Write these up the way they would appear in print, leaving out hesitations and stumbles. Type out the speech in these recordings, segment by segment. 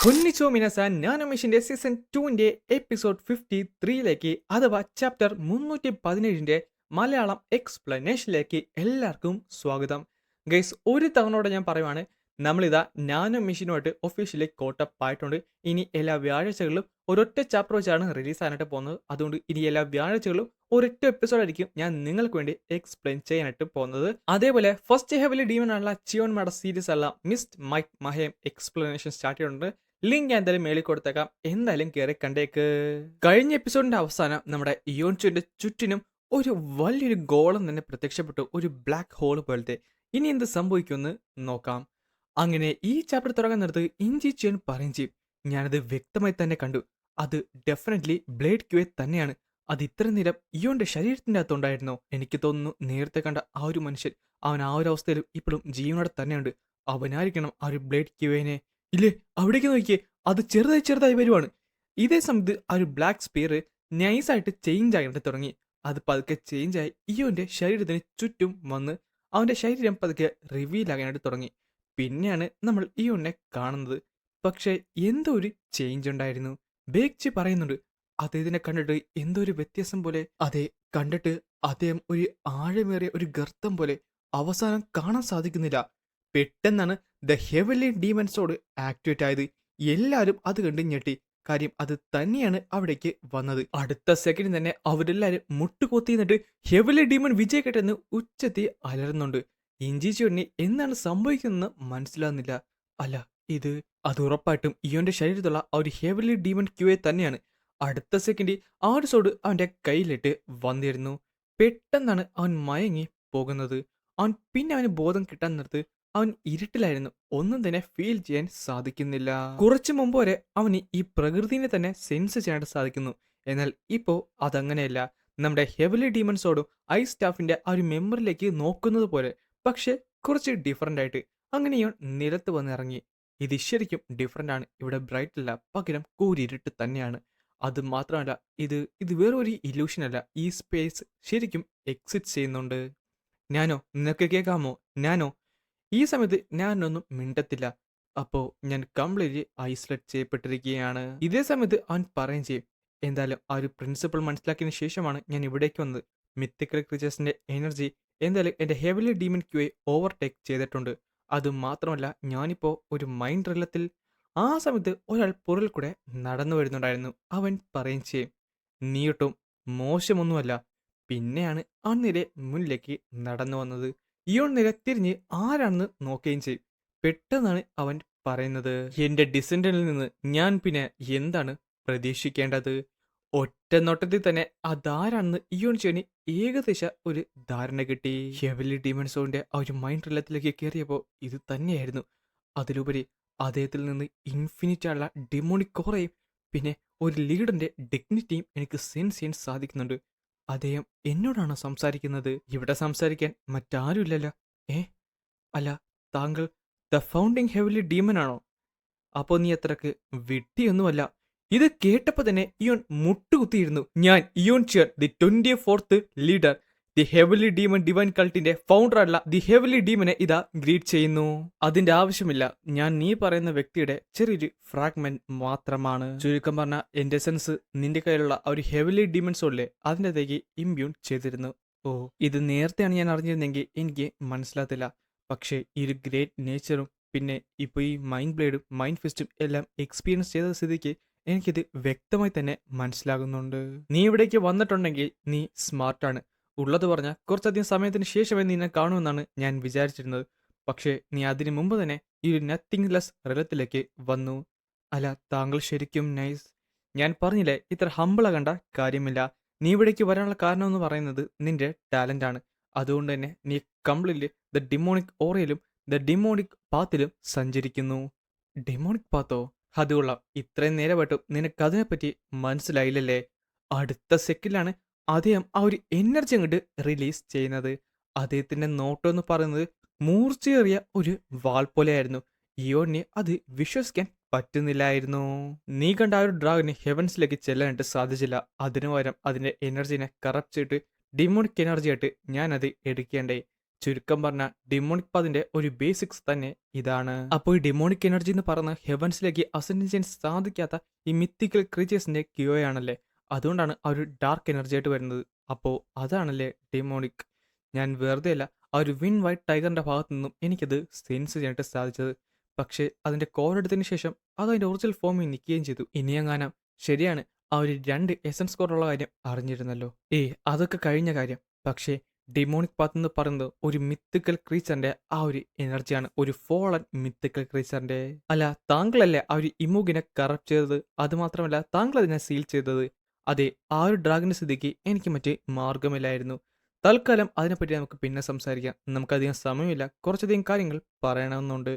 കൊന്നിച്ചോ മിനസാൻ നാനോമിഷിന്റെ season 2ന്റെ episode 53ലേക്ക് അഥവാ chapter 317ന്റെ Malayalam എക്സ്പ്ലനേഷനിലേക്ക് എല്ലാവർക്കും സ്വാഗതം. ഗൈസ്, ഒരു തവണയോടെ ഞാൻ പറയുവാണ്, നമ്മളിതാ നാനോ മെഷീനുമായിട്ട് ഒഫീഷ്യലി കോട്ടപ്പ് ആയിട്ടുണ്ട്. ഇനി എല്ലാ വ്യാഴാഴ്ചകളിലും ഒരൊറ്റ ചാപ്റ്റർ വെച്ചാണ് റിലീസാനായിട്ട് പോകുന്നത്. അതുകൊണ്ട് ഇനി എല്ലാ വ്യാഴാഴ്ചകളിലും ഒരൊറ്റ എപ്പിസോഡായിരിക്കും ഞാൻ നിങ്ങൾക്ക് വേണ്ടി എക്സ്പ്ലെയിൻ ചെയ്യാനായിട്ട് പോകുന്നത്. അതേപോലെ ഫസ്റ്റ് ഹെവലി ഡീമൺ ആണുള്ള ചിയോൺ മാഡ സീരീസ് അല്ല മിസ്റ്റ് മൈക്ക് മഹയം എക്സ്പ്ലനേഷൻ സ്റ്റാർട്ട് ചെയ്തിട്ടുണ്ട്. ലിങ്ക് ഞാൻ എന്തായാലും മേളിൽ കൊടുത്തേക്കാം, എന്തായാലും കയറി കണ്ടേക്ക്. കഴിഞ്ഞ എപ്പിസോഡിന്റെ അവസാനം നമ്മുടെ ഇയോൺചുവിന്റെ ചുറ്റിനും ഒരു വലിയൊരു ഗോളം തന്നെ പ്രത്യക്ഷപ്പെട്ടു, ഒരു ബ്ലാക്ക് ഹോൾ പോലത്തെ. ഇനി എന്ത് സംഭവിക്കുമെന്ന് നോക്കാം. അങ്ങനെ ഈ ചാപ്റ്റർ തുടങ്ങാൻ നേരത്ത് ഇഞ്ചി ചിയൻ പറയും ചെയ്യും, ഞാനത് വ്യക്തമായി തന്നെ കണ്ടു, അത് ഡെഫിനറ്റ്ലി ബ്ലേഡ് ക്യൂയെ തന്നെയാണ്. അത് ഇത്ര നേരം ഇയോന്റെ ശരീരത്തിന്റെ അകത്തുണ്ടായിരുന്നോ? എനിക്ക് തോന്നുന്നു നേരത്തെ കണ്ട ആ ഒരു മനുഷ്യൻ, അവൻ ആ ഒരു അവസ്ഥയിലും ഇപ്പോഴും ജീവനോടെ തന്നെയുണ്ട്. അവനായിരിക്കണം ആ ഒരു ബ്ലേഡ് ക്യൂവിനെ. ഇല്ലേ, അവിടേക്ക് നോക്കിയേ, അത് ചെറുതായി ചെറുതായി വരുവാണ്. ഇതേ സമയത്ത് ആ ഒരു ബ്ലാക്ക് സ്പിയർ നൈസായിട്ട് ചേഞ്ച് ആയിട്ട് തുടങ്ങി. അത് പതുക്കെ ചേഞ്ചായി ഇയോന്റെ ശരീരത്തിന് ചുറ്റും വന്ന് അവന്റെ ശരീരം പതുക്കെ റിവീൽ ആകാനായിട്ട് തുടങ്ങി. പിന്നെയാണ് നമ്മൾ ഇയോനെ കാണുന്നത്. പക്ഷെ എന്തോ ഒരു ചേഞ്ച് ഉണ്ടായിരുന്നു. ബേക്ചി പറയുന്നുണ്ട്, അദ്ദേഹത്തിനെ കണ്ടിട്ട് എന്തോ ഒരു വ്യത്യാസം പോലെ. അതെ, കണ്ടിട്ട് അദ്ദേഹം ഒരു ആഴമേറിയ ഒരു ഗർത്തം പോലെ. അവസാനം കാണാൻ സാധിക്കുന്നില്ല. പെട്ടെന്നാണ് ദ ഹെവൻലി ഡീമൻസോട് ആക്ടിവേറ്റ് ആയത്. എല്ലാവരും അത് കണ്ട് ഞെട്ടി. കാര്യം അത് തന്നെയാണ് അവിടേക്ക് വന്നത്. അടുത്ത സെക്കൻഡ് തന്നെ അവരെല്ലാരും മുട്ടുകൊത്തി നിന്നിട്ട് ഹെവൻലി ഡീമൺ വിജയിക്കട്ടെ എന്ന് ഉച്ചത്തി അലറുന്നുണ്ട്. ഇഞ്ചി ചുണ്ണി എന്താണ് സംഭവിക്കുന്നതെന്ന് മനസ്സിലാവുന്നില്ല. അല്ല, അത് ഉറപ്പായിട്ടും ഇയോന്റെ ശരീരത്തുള്ള ആ ഒരു ഹെവൻലി ഡീമൺ ക്യൂയെ തന്നെയാണ്. അടുത്ത സെക്കൻഡ് ആ ഒരു സോഡ് അവന്റെ കയ്യിലിട്ട് വന്നിരുന്നു. പെട്ടെന്നാണ് അവൻ മയങ്ങി പോകുന്നത്. പിന്നെ അവന് ബോധം കിട്ടാൻ നിർത്ത് അവൻ ഇരുട്ടിലായിരുന്നു. ഒന്നും തന്നെ ഫീൽ ചെയ്യാൻ സാധിക്കുന്നില്ല. കുറച്ചു മുമ്പ് വരെ അവന് ഈ പ്രകൃതിനെ തന്നെ സെൻസ് ചെയ്യാനായിട്ട് സാധിക്കുന്നു. എന്നാൽ ഇപ്പോ അതങ്ങനെയല്ല. നമ്മുടെ ഹെവലി ഡീമൺസോടും ഐ സ്റ്റാഫിന്റെ ആ ഒരു മെമ്മറിലേക്ക് നോക്കുന്നത് പോലെ, പക്ഷെ കുറച്ച് ഡിഫറൻ്റ് ആയിട്ട്. അങ്ങനെ ഇവൻ നിലത്ത് വന്നിറങ്ങി. ഇത് ശരിക്കും ഡിഫറൻ്റ് ആണ്. ഇവിടെ ബ്രൈറ്റ് അല്ല, പകരം കൂരിരുട്ട് തന്നെയാണ്. അത് മാത്രമല്ല, ഇത് വേറൊരു ഇല്യൂഷൻ അല്ല. ഈ സ്പേസ് ശരിക്കും എക്സിറ്റ് ചെയ്യുന്നുണ്ട്. ഞാനോ, നിനക്ക് കേൾക്കാമോ? ഞാനോ? ഈ സമയത്ത് ഞാനൊന്നും മിണ്ടത്തില്ല. അപ്പോ ഞാൻ കംപ്ലീറ്റ്ലി ഐസൊലേറ്റ് ചെയ്യപ്പെട്ടിരിക്കുകയാണ്. ഇതേ സമയത്ത് അവൻ പറയുകയും ചെയ്യും, എന്തായാലും ആ ഒരു പ്രിൻസിപ്പിൾ മനസ്സിലാക്കിയതിന് ശേഷമാണ് ഞാൻ ഇവിടേക്ക് വന്നത്. മിത്തിക്കൽ ക്രീച്ചേഴ്സിന്റെ എനർജി എന്തായാലും എന്റെ ഹെവലി ഡീമൻ ക്യൂയെ ഓവർടേക്ക് ചെയ്തിട്ടുണ്ട്. അത് മാത്രമല്ല, ഞാനിപ്പോ ഒരു മൈൻഡ് റിലത്തിൽ. ആ സമയത്ത് ഒരാൾ പുറകിൽ കൂടെ നടന്നു വരുന്നുണ്ടായിരുന്നു. അവൻ പറയുകയും ചെയ്യും, നീയൊട്ടും മോശമൊന്നുമല്ല. പിന്നെയാണ് ആ നേരെ മുന്നിലേക്ക് നടന്നു വന്നത്. ഇയോൺ നേരെ തിരിഞ്ഞ് ആരാണെന്ന് നോക്കുകയും ചെയ്യും. പെട്ടെന്നാണ് അവൻ പറയുന്നത്, എന്റെ ഡിസെൻഡന്റിൽ നിന്ന് ഞാൻ പിന്നെ എന്താണ് പ്രതീക്ഷിക്കേണ്ടത്? ഒറ്റ നോട്ടത്തിൽ തന്നെ അതാരാണെന്ന് ഇയോൺ ചേനി ഏകദേശ ഒരു ധാരണ കിട്ടി. ഹെവലി ഡീമൺസോന്റെ ആ ഒരു മൈൻഡ് റിലത്തിലേക്ക് കയറിയപ്പോൾ ഇത് തന്നെയായിരുന്നു. അതിലുപരി അദ്ദേഹത്തിൽ നിന്ന് ഇൻഫിനിറ്റ് ആയുള്ള ഡിമോണിക് കോറയും പിന്നെ ഒരു ലീഡറിന്റെ ഡിഗ്നിറ്റിയും എനിക്ക് സെൻസ് ചെയ്യാൻ സാധിക്കുന്നുണ്ട്. അദ്ദേഹം എന്നോടാണോ സംസാരിക്കുന്നത്? ഇവിടെ സംസാരിക്കാൻ മറ്റാരുമില്ലല്ലോ. ഏ, അല്ല, താങ്കൾ ദ ഫൗണ്ടിങ് ഹെവലി ഡീമൻ ആണോ? അപ്പോ നീ അത്രക്ക് വിഡ്ഢിയൊന്നുമല്ല. ഇത് കേട്ടപ്പോ തന്നെ ഇയോൺ മുട്ടുകുത്തിയിരുന്നു. ഞാൻ ഇയോൺ ചിയർ, the 24th leader, the heavenly demon divine കൾട്ടിന്റെ ഫൗണ്ടർ അല്ല ദി ഹെവലി ഡീമനെ ഇതാ ഗ്രീറ്റ് ചെയ്യുന്നു. അതിന്റെ ആവശ്യമില്ല. ഞാൻ നീ പറയുന്ന വ്യക്തിയുടെ ചെറിയൊരു ഫ്രാഗ്മെന്റ് മാത്രമാണ്. ചുരുക്കം പറഞ്ഞ എന്റെ സെൻസ് നിന്റെ കയ്യിലുള്ള ആ ഒരു ഹെവലി ഡീമൺ സോളിലെ അതിൻ്റെതേക്ക് ഇമ്പ്യൂൺ ചെയ്തിരുന്നു. ഓ, ഇത് നേരത്തെയാണ് ഞാൻ അറിഞ്ഞിരുന്നെങ്കിൽ എനിക്ക് മനസ്സിലാത്തില്ല. പക്ഷേ ഈ ഒരു ഗ്രേറ്റ് നേച്ചറും പിന്നെ ഇപ്പോൾ ഈ മൈൻഡ് ബ്ലേഡും മൈൻഡ് ഫിസ്റ്റും എല്ലാം എക്സ്പീരിയൻസ് ചെയ്ത സ്ഥിതിക്ക് എനിക്കിത് വ്യക്തമായി തന്നെ മനസ്സിലാകുന്നുണ്ട്. നീ ഇവിടേക്ക് വന്നിട്ടുണ്ടെങ്കിൽ നീ സ്മാർട്ടാണ്. ഉള്ളത് പറഞ്ഞാൽ കുറച്ചധികം സമയത്തിന് ശേഷമേ നിന്നെ കാണുമെന്നാണ് ഞാൻ വിചാരിച്ചിരുന്നത്. പക്ഷേ നീ അതിനു മുമ്പ് തന്നെ ഈ ഒരു നത്തിങ് ലെസ് റിലത്തിലേക്ക് വന്നു. അല്ല, താങ്കൾ ശരിക്കും നൈസ്. ഞാൻ പറഞ്ഞില്ലേ, ഇത്ര ഹമ്പിളാകണ്ട കാര്യമില്ല. നീ ഇവിടേക്ക് വരാനുള്ള കാരണം എന്ന് പറയുന്നത് നിന്റെ ടാലന്റ് ആണ്. അതുകൊണ്ട് തന്നെ നീ കംപ്ലീറ്റ്ലി ദ ഡിമോണിക് ഓറയിലും ദ ഡിമോണിക് പാത്തിലും സഞ്ചരിക്കുന്നു. ഡിമോണിക് പാത്തോ? അത് കൊള്ളാം. ഇത്രയും നേരമായിട്ടും നിനക്ക് അതിനെപ്പറ്റി മനസ്സിലായില്ലല്ലേ? അടുത്ത സെക്കൻഡിലാണ് അദ്ദേഹം ആ ഒരു എനർജി അങ്ങോട്ട് റിലീസ് ചെയ്യുന്നത്. അദ്ദേഹത്തിന്റെ നോട്ടം എന്ന് പറയുന്നത് മൂർച്ചയേറിയ ഒരു വാൾ പോലെയായിരുന്നു. ഇയോണിന് അത് വിശ്വസിക്കാൻ പറ്റുന്നില്ലായിരുന്നു. നീ കണ്ട ആ ഒരു ഡ്രാഗന് ഹെവൻസിലേക്ക് ചെല്ലാനായിട്ട് സാധിച്ചില്ല. അതിനു പകരം അതിന്റെ എനർജിനെ കറപ്റ്റ് ചെയ്തിട്ട് ഡിമോണിക് എനർജി ആയിട്ട് ഞാൻ അത് എടുക്കേണ്ടേ. ചുരുക്കം പറഞ്ഞ ഡിമോണിക് പാത്തിന്റെ ഒരു ബേസിക്സ് തന്നെ ഇതാണ്. അപ്പോൾ ഈ ഡിമോണിക് എനർജി എന്ന് പറഞ്ഞ ഹെവൻസിലേക്ക് അസെൻഡ് ചെയ്യാൻ സാധിക്കാത്ത ഈ മിത്തിക്കൽ ക്രീച്ചേഴ്സിന്റെ ക്യൂയാണല്ലേ. അതുകൊണ്ടാണ് ആ ഒരു ഡാർക്ക് എനർജി ആയിട്ട് വരുന്നത്. അപ്പോൾ അതാണല്ലേ ഡിമോണിക്. ഞാൻ വെറുതെ അല്ല ആ ഒരു വിൻ വൈറ്റ് ടൈഗറിന്റെ ഭാഗത്തു നിന്നും എനിക്കത് സെൻസ് ചെയ്യാനായിട്ട് സാധിച്ചത്. പക്ഷേ അതിന്റെ കോർ എടുത്തതിന് ശേഷം അത് അതിന്റെ ഒറിജിനൽ ഫോമിൽ നിൽക്കുകയും ചെയ്തു. ഇനിയെങ്ങാനും ശരിയാണ് ആ ഒരു 2 എസൻസ് കോർ ഉള്ള കാര്യം അറിഞ്ഞിരുന്നല്ലോ. അതൊക്കെ കഴിഞ്ഞ കാര്യം. പക്ഷേ ഡിമോണിക് പാത്ത് എന്ന് പറയുന്നത് ഒരു മിത്തിക്കൽ ക്രീച്ചറിന്റെ ആ ഒരു എനർജിയാണ്. ഒരു ഫോളൻ മിത്തിക്കൽ ക്രീച്ചറിന്റെ. അല്ല, താങ്കളല്ലേ ആ ഒരു ഇമൂഗിനെ കറപ്റ്റ് ചെയ്തത്? അത് മാത്രമല്ല താങ്കൾ അതിനെ സീൽ ചെയ്തത്. അതെ, ആ ഒരു ഡ്രാഗന്റെ സ്ഥിതിക്ക് എനിക്ക് മറ്റേ മാർഗമില്ലായിരുന്നു. തൽക്കാലം അതിനെപ്പറ്റി നമുക്ക് പിന്നെ സംസാരിക്കാം. നമുക്കധികം സമയമില്ല, കുറച്ചധികം കാര്യങ്ങൾ പറയണമെന്നുണ്ട്.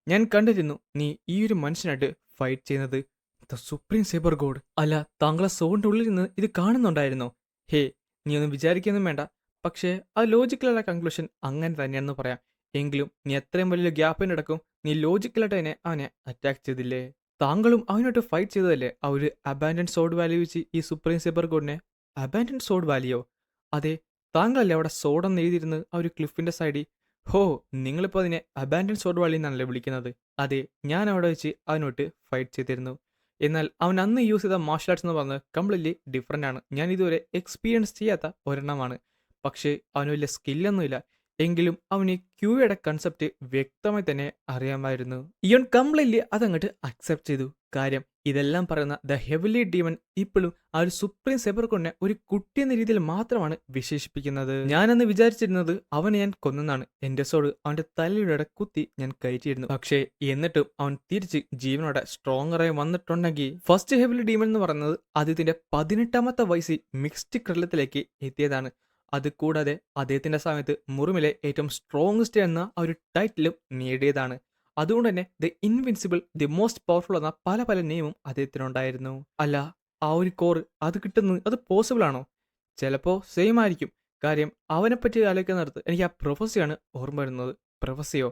ഞാൻ കണ്ടിരുന്നു നീ ഈ ഒരു മനുഷ്യനായിട്ട് ഫൈറ്റ് ചെയ്യുന്നത്. The supreme cyber God. അല്ല, താങ്കളെ സോണിന്റെ ഉള്ളിൽ നിന്ന് ഇത് കാണുന്നുണ്ടായിരുന്നോ? ഹേ, നീ ഒന്നും വിചാരിക്കൊന്നും വേണ്ട. പക്ഷേ ആ ലോജിക്കലുള്ള കൺക്ലൂഷൻ അങ്ങനെ തന്നെയാണെന്ന് പറയാം. എങ്കിലും നീ എത്രയും വലിയ ഗ്യാപ്പിനിടക്കും നീ ലോജിക്കലായിട്ട് അവനെ അറ്റാക്ക് ചെയ്തില്ലേ? താങ്കളും അവനായിട്ട് ഫൈറ്റ് ചെയ്തതല്ലേ ആ ഒരു അബാൻഡൻ സോഡ് വാലി വെച്ച് ഈ സുപ്രീം സൈബർ ഗോഡിനെ? അബാൻഡൻ സോഡ് വാലിയോ? അതെ, താങ്കളല്ലേ അവിടെ സോഡെന്ന് എഴുതിയിരുന്നത് ആ ഒരു ക്ലിഫിന്റെ സൈഡിൽ? ഹോ, നിങ്ങളിപ്പോൾ അതിനെ അബാൻഡൻ സോഡ് വാലി എന്നാണല്ലേ വിളിക്കുന്നത്? അതെ, ഞാൻ അവിടെ വെച്ച് അവനോട്ട് ഫൈറ്റ് ചെയ്തിരുന്നു. എന്നാൽ അവൻ അന്ന് യൂസ് ചെയ്ത മാർഷൽ ആർട്സ് എന്ന് പറഞ്ഞത് കംപ്ലീറ്റ്ലി ഡിഫറെൻ്റ് ആണ്. ഞാൻ ഇതുവരെ എക്സ്പീരിയൻസ് ചെയ്യാത്ത ഒരെണ്ണമാണ്. പക്ഷേ അവന് വലിയ സ്കില്ലൊന്നുമില്ല. എങ്കിലും അവന് ക്യൂയുടെ കൺസെപ്റ്റ് വ്യക്തമായി തന്നെ അറിയാമായിരുന്നു. ഇവൻ കംപ്ലീറ്റ്ലി അതങ്ങോട്ട് അക്സെപ്റ്റ് ചെയ്തു. കാര്യം ഇതെല്ലാം പറയുന്ന ദ ഹെവിലി ഡീമൺ ഇപ്പോഴും ആ ഒരു സുപ്രീം സെബർഗോണിനെ ഒരു കുട്ടി എന്ന രീതിയിൽ മാത്രമാണ് വിശേഷിപ്പിക്കുന്നത്. ഞാനന്ന് വിചാരിച്ചിരുന്നത് അവനെ ഞാൻ കൊന്നെന്നാണ്. എന്റെ സോഡ് അവന്റെ തലയുടെ കുത്തി ഞാൻ കയറ്റിയിരുന്നു. പക്ഷേ എന്നിട്ടും അവൻ തിരിച്ച് ജീവനോടെ സ്ട്രോങ്ങറായി വന്നിട്ടുണ്ടെങ്കിൽ ഫസ്റ്റ് ഹെവിലി ഡീമൺ എന്ന് പറയുന്നത് അദ്ദേഹത്തിന്റെ 18ാമത്തെ വയസ്സിൽ മിക്സ്ഡ് ക്രില്ലത്തിലേക്ക് എത്തിയതാണ്. അത് കൂടാതെ അദ്ദേഹത്തിന്റെ സമയത്ത് മുറിമിലെ ഏറ്റവും സ്ട്രോങ്സ്റ്റ് എന്ന ആ ഒരു ടൈറ്റിലും നേടിയതാണ്. അതുകൊണ്ട് തന്നെ the invincible, the most powerful എന്ന പല പല നെയിമും അദ്ദേഹത്തിനുണ്ടായിരുന്നു. അല്ല, ആ ഒരു കോർ അത് കിട്ടുന്നത് അത് പോസിബിൾ ആണോ? ചിലപ്പോൾ സെയിം ആയിരിക്കും. കാര്യം അവനെപ്പറ്റി ആലോചിക്കുന്നിടത്ത് എനിക്ക് ആ പ്രൊഫസിയാണ് ഓർമ്മ വരുന്നത്. പ്രൊഫസിയോ?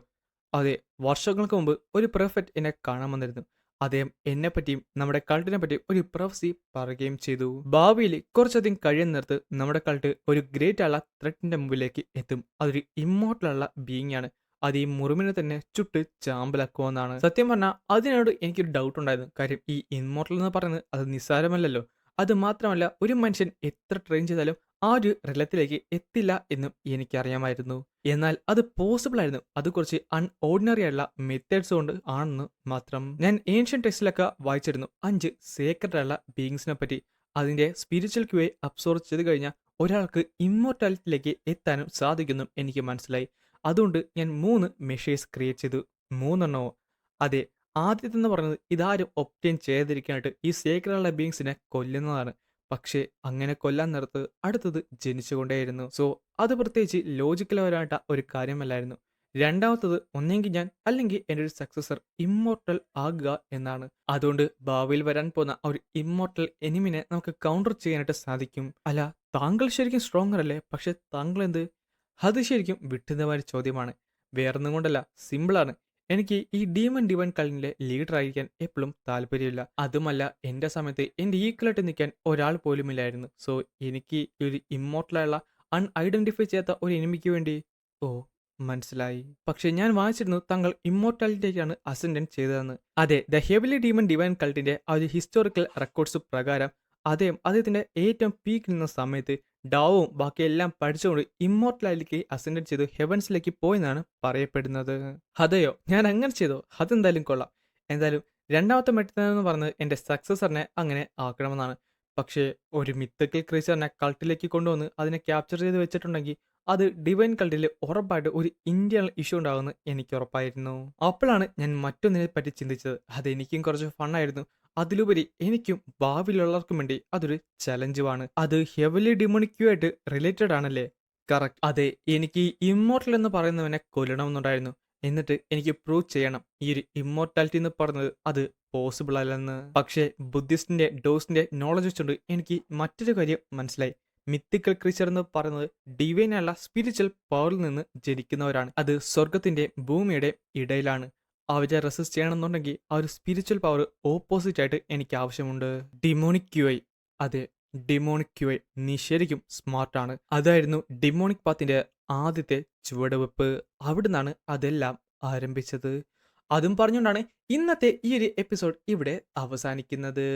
അതെ, വർഷങ്ങൾക്ക് മുമ്പ് ഒരു പ്രൊഫറ്റ് എന്നെ കാണാൻ വന്നിരുന്നു. അദ്ദേഹം എന്നെപ്പറ്റിയും നമ്മുടെ കൾട്ടിനെ പറ്റിയും ഒരു പ്രൊഫസി പറയുകയും ചെയ്തു. ഭാവിയിൽ കുറച്ചധികം കഴിയുന്നിടത്ത് നമ്മുടെ കൾട്ട് ഒരു ഗ്രേറ്റ് ആയുള്ള ത്രെറ്റിന്റെ മുമ്പിലേക്ക് എത്തും. അതൊരു ഇമ്മോർട്ടലുള്ള ബീയിങ് ആണ്. അത് ഈ മുറിമിനെ തന്നെ ചുട്ട് ചാമ്പലാക്കുമെന്നാണ്. സത്യം പറഞ്ഞാൽ അതിനോട് എനിക്കൊരു ഡൗട്ട് ഉണ്ടായിരുന്നു. കാര്യം ഈ ഇമ്മോർട്ടൽ എന്ന് പറയുന്നത് അത് നിസ്സാരമല്ലല്ലോ. അത് മാത്രമല്ല ഒരു മനുഷ്യൻ എത്ര ട്രെയിൻ ചെയ്താലും ആ ഒരു റിലത്തിലേക്ക് എത്തില്ല എന്നും എനിക്കറിയാമായിരുന്നു. എന്നാൽ അത് പോസിബിൾ ആയിരുന്നു. അത് കുറച്ച് അൺഓർഡിനറി ആയിട്ടുള്ള മെത്തേഡ്സ് കൊണ്ട് ആണെന്ന് മാത്രം. ഞാൻ ഏൻഷ്യൻ ടെക്സ്റ്റിലൊക്കെ വായിച്ചിരുന്നു 5 സേക്രഡ് ആയിട്ടുള്ള ബീയിങ്സിനെ പറ്റി. അതിന്റെ സ്പിരിച്വൽ ക്യൂയെ അബ്സോർവ് ചെയ്ത് കഴിഞ്ഞാൽ ഒരാൾക്ക് ഇമ്മോർട്ടാലിറ്റിയിലേക്ക് എത്താനും സാധിക്കുമെന്നും എനിക്ക് മനസ്സിലായി. അതുകൊണ്ട് ഞാൻ 3 മെഷേഴ്സ് ക്രിയേറ്റ് ചെയ്തു. 3 എണ്ണമോ? അതെ, ആദ്യത്തെന്ന് പറയുന്നത് ഇതാരും ഒപ്റ്റെയിൻ ചെയ്തിരിക്കാനായിട്ട് ഈ സേക്രഡുള്ള ബീയിങ്സിനെ കൊല്ലുന്നതാണ്. പക്ഷേ അങ്ങനെ കൊല്ലാൻ നേരത്ത് അടുത്തത് ജനിച്ചുകൊണ്ടേയിരുന്നു. സോ അത് പ്രത്യേകിച്ച് ലോജിക്കൽപരമായിട്ട് ഒരു കാര്യമല്ലായിരുന്നു. രണ്ടാമത്തത് ഒന്നെങ്കിൽ ഞാൻ അല്ലെങ്കിൽ എൻ്റെ ഒരു സക്സസർ ഇമ്മോർട്ടൽ ആകുക എന്നാണ്. അതുകൊണ്ട് ഭാവിയിൽ വരാൻ പോകുന്ന ആ ഒരു ഇമ്മോർട്ടൽ എനിമിനെ നമുക്ക് കൗണ്ടർ ചെയ്യാനായിട്ട് സാധിക്കും. അല്ല, താങ്കൾ ശരിക്കും സ്ട്രോങ്ങർ അല്ലേ? പക്ഷെ താങ്കൾ എന്ത്? അത് ശരിക്കും വിട്ടുന്നവർ ചോദ്യമാണ്. വേറൊന്നും കൊണ്ടല്ല, സിമ്പിളാണ്. എനിക്ക് ഈ ഡീമൺ ഡിവൈൻ കളിലെ ലീഡർ ആയിരിക്കാൻ എപ്പോഴും താല്പര്യമില്ല. അതുമല്ല, എന്റെ സമയത്ത് എന്റെ ഈക്വലായിട്ട് നിൽക്കാൻ ഒരാൾ പോലുമില്ലായിരുന്നു. സോ എനിക്ക് ഈ ഒരു ഇമ്മോർട്ടലായുള്ള അൺഐഡന്റിഫൈ ചെയ്യാത്ത ഒരു എനിമിക്ക് വേണ്ടി. ഓ, മനസ്സിലായി. പക്ഷെ ഞാൻ വായിച്ചിരുന്നു താങ്കൾ ഇമ്മോർട്ടാലിറ്റിയാണ് അസെൻഡന്റ് ചെയ്തതെന്ന്. അതെ, ദ ഹെവിലി ഡീമൺ ഡിവൈൻ കൾട്ടിന്റെ ആ ഒരു ഹിസ്റ്റോറിക്കൽ റെക്കോർഡ്സ് പ്രകാരം അദ്ദേഹത്തിന്റെ ഏറ്റവും പീക്ക് നിന്ന സമയത്ത് ഡാവും ബാക്കിയെല്ലാം പഠിച്ചുകൊണ്ട് ഇമ്മോർട്ടലാലിറ്റിക്ക് അസെൻഡന്റ് ചെയ്ത് ഹെവൻസിലേക്ക് പോയെന്നാണ് പറയപ്പെടുന്നത്. അതെയോ? ഞാൻ അങ്ങനെ ചെയ്തോ? അതെന്തായാലും കൊള്ളാം. എന്തായാലും രണ്ടാമത്തെ മെത്തേഡ് എന്ന് പറയുന്നത് എൻ്റെ സക്സസറിനെ അങ്ങനെ ആക്കണമെന്നാണ്. പക്ഷേ ഒരു മിത്തക്കൽ ക്രീച്ചറിനെ കൾട്ടിലേക്ക് കൊണ്ടുവന്ന് അതിനെ ക്യാപ്ചർ ചെയ്ത് വെച്ചിട്ടുണ്ടെങ്കിൽ അത് ഡിവൈൻ കൾട്ടിൽ ഉറപ്പായിട്ട് ഒരു ഇന്റേണൽ ഇഷ്യൂ ഉണ്ടാകുമെന്ന് എനിക്ക് ഉറപ്പായിരുന്നു. അപ്പോഴാണ് ഞാൻ മറ്റൊന്നിനെ പറ്റി ചിന്തിച്ചത്. അത് എനിക്കും കുറച്ച് ഫണ്ണായിരുന്നു. അതിലുപരി എനിക്കും ഭാവിയിലുള്ളവർക്കും വേണ്ടി അതൊരു ചലഞ്ചുമാണ്. അത് ഹെവലി ഡിമോണിക്കുമായിട്ട് റിലേറ്റഡ് ആണല്ലേ? കറക്റ്റ്. അതെ, എനിക്ക് ഇമ്മോർട്ടൽ എന്ന് പറയുന്നവനെ കൊല്ലണമെന്നുണ്ടായിരുന്നു. എന്നിട്ട് എനിക്ക് പ്രൂവ് ചെയ്യണം ഈ ഒരു ഇമ്മോർട്ടാലിറ്റി എന്ന് പറയുന്നത് അത് പോസിബിൾ അല്ലെന്ന്. പക്ഷേ ബുദ്ധിസ്റ്റിന്റെ ഡോസിന്റെ നോളജ് വെച്ചുകൊണ്ട് എനിക്ക് മറ്റൊരു കാര്യം മനസ്സിലായി. മിത്തിക്കൽ ക്രീച്ചർ എന്ന് പറയുന്നത് ഡിവൈൻ അല്ല സ്പിരിച്വൽ പവറിൽ നിന്ന് ജനിക്കുന്നവരാണ്. അത് സ്വർഗത്തിന്റെ ഭൂമിയുടെ ഇടയിലാണ്. അവരെ റെസിസ്റ്റ് ചെയ്യണമെന്നുണ്ടെങ്കിൽ ആ ഒരു സ്പിരിച്വൽ പവർ ഓപ്പോസിറ്റ് ആയിട്ട് എനിക്ക് ആവശ്യമുണ്ട്. ഡിമോണിക് ക്യൂഐ. അതെ, ഡിമോണിക് ക്യൂഐ. നീ ശരിക്കും സ്മാർട്ടാണ്. അതായിരുന്നു ഡിമോണിക് പാത്തിന്റെ ആദ്യത്തെ ചുവടുവെപ്പ്. അവിടുന്നാണ് അതെല്ലാം ആരംഭിച്ചത്. അതും പറഞ്ഞുകൊണ്ടാണ് ഇന്നത്തെ ഈ ഒരു എപ്പിസോഡ് ഇവിടെ അവസാനിക്കുന്നത്.